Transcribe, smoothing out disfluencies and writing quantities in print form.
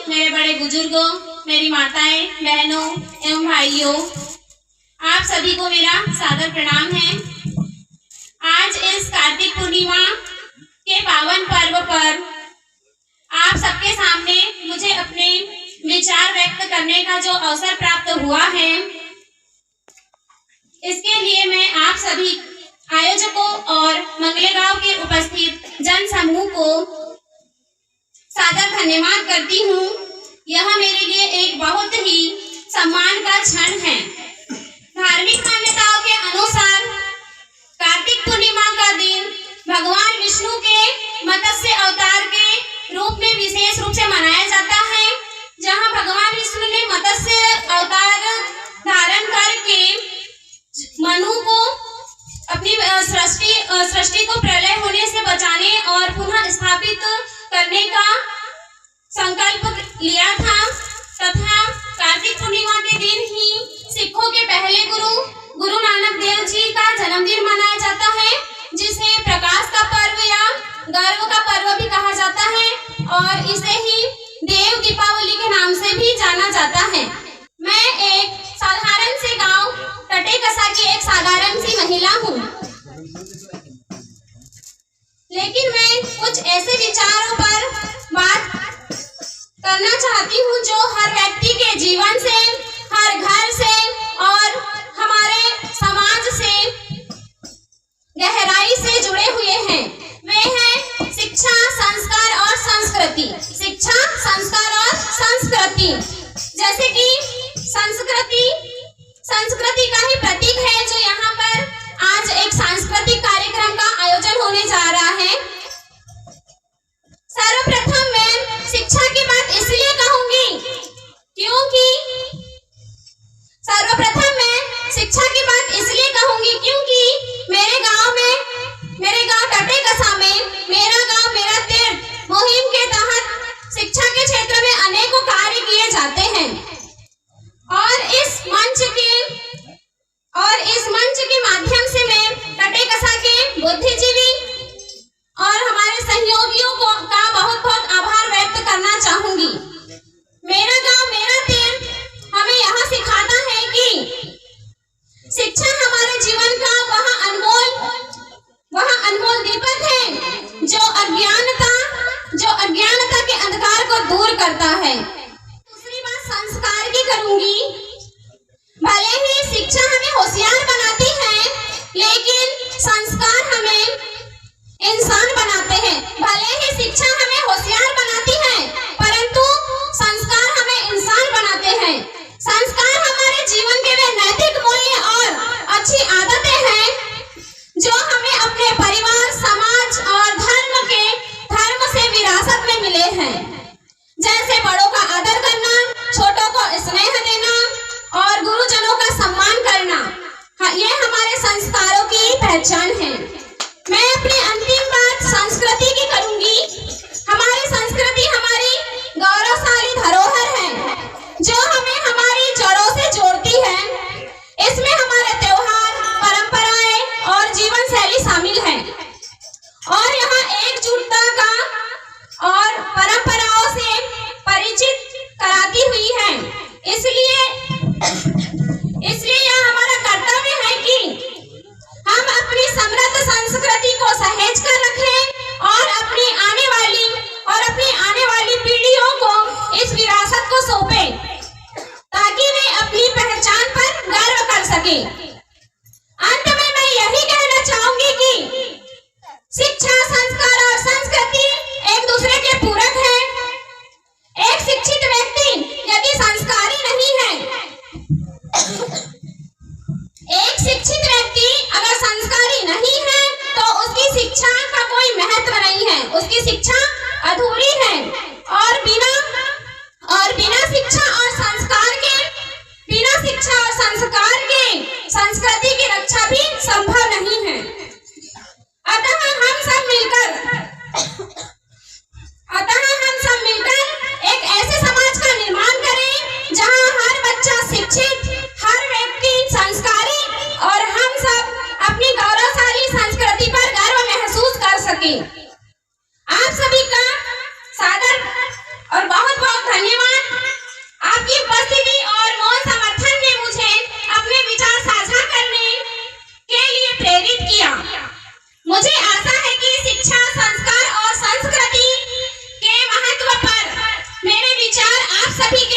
मेरे बड़े बुजुर्गों, मेरी माताएं, बहनों एवं भाइयों, आप सभी को मेरा सादर प्रणाम है। आज इस कार्तिक पूर्णिमा के पावन पर्व पर आप सबके सामने मुझे अपने विचार व्यक्त करने का जो अवसर प्राप्त हुआ है, इसके लिए मैं आप सभी आयोजकों और मंगलेगांव के उपस्थित जन समूह को सादर धन्यवाद करती हूँ। यह मेरे लिए एक बहुत ही सम्मान का क्षण है। धार्मिक मान्यताओं के अनुसार कार्तिक पूर्णिमा का दिन भगवान विष्णु के मत्स्य अवतार के रूप में विशेष रूप से मनाया जाता है, जहाँ भगवान विष्णु ने मत्स्य अवतार धारण करके मनु को अपनी सृष्टि को प्रलय होने से बचाने और पुनः स्थापित करने का संकल्प लिया था तथा कार्तिक पूर्णिमा के दिन ही सिखों के पहले गुरु नानक देव जी का जन्मदिन मनाया जाता है, जिसे प्रकाश का पर्व या गर्व का पर्व भी कहा जाता है और इसे ही देव दीपावली के नाम से भी जाना जाता है। मैं एक साधारण से गांव टटेकसा की एक साधारण सी महिला हूँ, लेकिन मैं कुछ ऐसे विचारों पर बात करना चाहती हूँ जो हर व्यक्ति के जीवन से, हर घर से और हमारे समाज से गहराई से जुड़े हुए हैं। वे हैं शिक्षा, संस्कार और संस्कृति। शिक्षा, संस्कार और संस्कृति, जैसे कि संस्कृति का ही प्रतीक है जो यहाँ पर आज एक सांस्कृतिक कार्यक्रम का आयोजन होने जा रहा है। सर्वप्रथम मैं शिक्षा की बात इसलिए कहूंगी क्योंकि मेरे गांव टटेकसा में मेरा गांव मेरा तीर्थ मुहिम के तहत शिक्षा के क्षेत्र में अनेकों कार्य किए जाते हैं और इस मंच के माध्यम से मैं टटेकसा के बुद्धिजीवी और हमारे सहयोगियों का बहुत आभार व्यक्त करना चाहूंगी। मेरा गांव मेरा तीर्थ हमें यह सिखाता है कि शिक्षा हमारे जीवन का वह अनमोल दीपक है जो अज्ञानता के अंधकार को दूर करता है। दूसरी बात संस्कार की करूंगी। भले ही शिक्षा हमें होशियार बनाती है, लेकिन संस्कार हमें इंसान बनाते हैं। भले ही शिक्षा हमें होशियार बनाती है, परंतु संस्कार हमें इंसान बनाते हैं। संस्कार हमारे जीवन के वे नैतिक मूल्य और अच्छी आदतें हैं जो हमें अपने परिवार, समाज और धर्म से विरासत में मिले हैं, जैसे बड़ों का आदर करना, छोटों को स्नेह देना और गुरुजनों का सम्मान करना। ये हमारे संस्कारों की पहचान है। मैं अपनी अंतिम बात संस्कृति की करूंगी। हमारी संस्कृति हमारी गौरवशाली धरोहर है जो हमें हमारी जड़ों से जोड़ती है। इसमें हमारे त्योहार, परंपराएं और जीवन शैली शामिल है और यहाँ एकजुटता का और परंपराओं से परिचित कराती हुई है। इसलिए यह हमारा कर्तव्य है कि हम अपनी समृद्ध संस्कृति को सहेज कर रखें और अपनी आने वाली और अपनी आप सभी